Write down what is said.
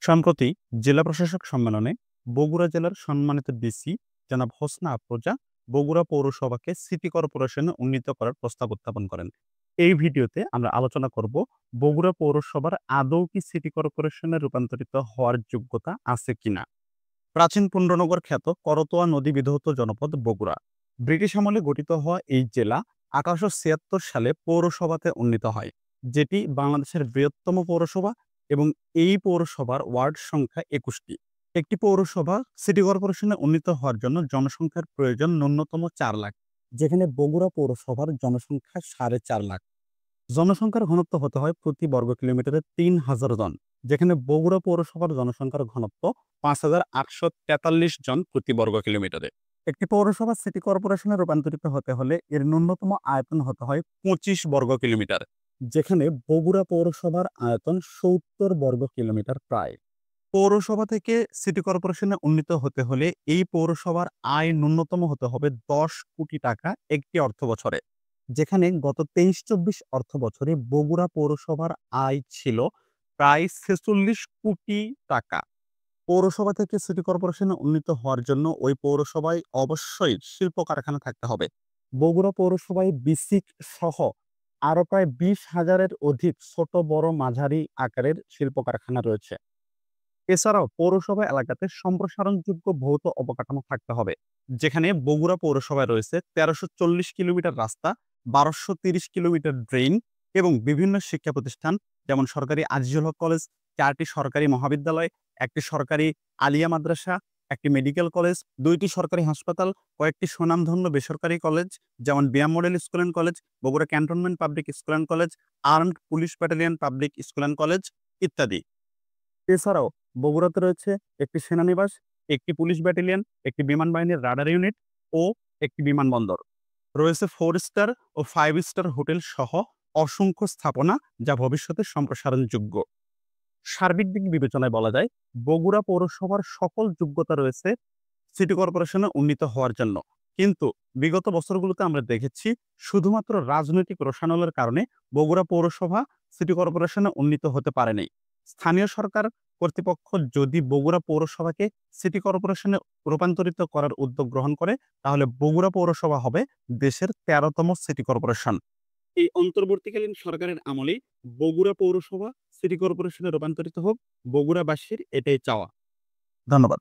সম্প্রতি জেলা প্রশাসক সম্মেলনে বগুড়া জেলার সম্মানিত ডিসি জনাব হোসনা আফরোজা বগুড়া পৌরসভাকে সিটি কর্পোরেশনে উন্নীত করার প্রস্তাব উত্থাপন করেন। এই ভিডিওতে আমরা আলোচনা করব বগুড়া পৌরসভার আদৌ কি সিটি কর্পোরেশনে রূপান্তরিত হওয়ার যোগ্যতা আছে কিনা। প্রাচীন পুণ্ড্রনগর খ্যাত করতোয়া নদী বিধৌত জনপদ বগুড়া। ব্রিটিশ আমলে গঠিত হওয়া এই জেলা ১৮৭৬ সালে পৌরসভাতে উন্নীত হয়, যেটি বাংলাদেশের বৃহত্তম পৌরসভা এবং এই পৌরসভার ওয়ার্ড সংখ্যা ২১টি। একটি পৌরসভা সিটি কর্পোরেশনে উন্নীত হওয়ার জন্য জনসংখ্যার প্রয়োজন ন্যূনতম ৪ লাখ, যেখানে বগুড়া পৌরসভার জনসংখ্যা ৪.৫ লাখ। জনসংখ্যার ঘনত্ব হতে হয় প্রতি বর্গ কিলোমিটারে ৩,০০০ জন, যেখানে বগুড়া পৌরসভার জনসংখ্যার ঘনত্ব ৫,৮৪৩ জন প্রতি বর্গ কিলোমিটারে। একটি পৌরসভা সিটি কর্পোরেশনে রূপান্তরিত হতে হলে এর ন্যূনতম আয়তন হতে হয় ২৫ বর্গ কিলোমিটার, যেখানে বগুড়া পৌরসভার আয়তন ৭০ বর্গ কিলোমিটার প্রায়। পৌরসভা থেকে সিটি কর্পোরেশনে উন্নীত হতে হলে এই পৌরসভার আয় ন্যূনতম হতে হবে ১০ কোটি টাকা একটি অর্থবছরে, যেখানে গত ২৩-২৪ অর্থ বছরে বগুড়া পৌরসভার আয় ছিল প্রায় ৪৬ কোটি টাকা। পৌরসভা থেকে সিটি কর্পোরেশনে উন্নীত হওয়ার জন্য ওই পৌরসভায় অবশ্যই শিল্প কারখানা থাকতে হবে। বগুড়া পৌরসভায় বিসিক সহ আরো প্রায় ২০,০০০-এর অধিক ছোট বড় মাঝারি আকারের শিল্প কারখানা রয়েছে। এছাড়াও পৌরসভা এলাকাতে সম্প্রসারণযোগ্য ভৌত অবকাঠামো থাকতে হবে, যেখানে বগুড়া পৌরসভায় রয়েছে ১৩৪০ কিলোমিটার রাস্তা, ১২৩০ কিলোমিটার ড্রেন এবং বিভিন্ন শিক্ষা প্রতিষ্ঠান, যেমন সরকারি আজিজুল হক কলেজ, ৪টি সরকারি মহাবিদ্যালয়, একটি সরকারি আলিয়া মাদ্রাসা, একটি মেডিকেল কলেজ, ২টি সরকারি হাসপাতাল, কয়েকটি স্বনামধন্য বেসরকারি কলেজ, যেমন BIAM model school and college, Bogura cantonment public school and college, armed police battalion public school and college ইত্যাদি। এছাড়াও বগুড়াতে রয়েছে একটি সেনানিবাস, একটি পুলিশ ব্যাটালিয়ন, একটি বিমান বাহিনীর রাডার ইউনিট ও একটি বিমানবন্দর। রয়েছে 4 স্টার ও 5 স্টার হোটেল সহ অসংখ্য স্থাপনা, যা ভবিষ্যতে সম্প্রসারণযোগ্য। সার্বিক দিক বিবেচনায় বলা যায় বগুড়া পৌরসভার সকল যোগ্যতা রয়েছে সিটি কর্পোরেশনে উন্নীত হওয়ার জন্য। কিন্তু বিগত বছরগুলোতে আমরা দেখেছি শুধুমাত্র রাজনৈতিক রোষানলের কারণে বগুড়া পৌরসভা সিটি কর্পোরেশনে উন্নীত হতে পারেনি। স্থানীয় সরকার কর্তৃপক্ষ যদি বগুড়া পৌরসভাকে সিটি কর্পোরেশনে রূপান্তরিত করার উদ্যোগ গ্রহণ করে, তাহলে বগুড়া পৌরসভা হবে দেশের ১৩তম সিটি কর্পোরেশন। এই অন্তর্বর্তীকালীন সরকারের আমলে বগুড়া পৌরসভা সিটি কর্পোরেশনে রূপান্তরিত হোক, বগুড়াবাসীর এটাই চাওয়া। ধন্যবাদ।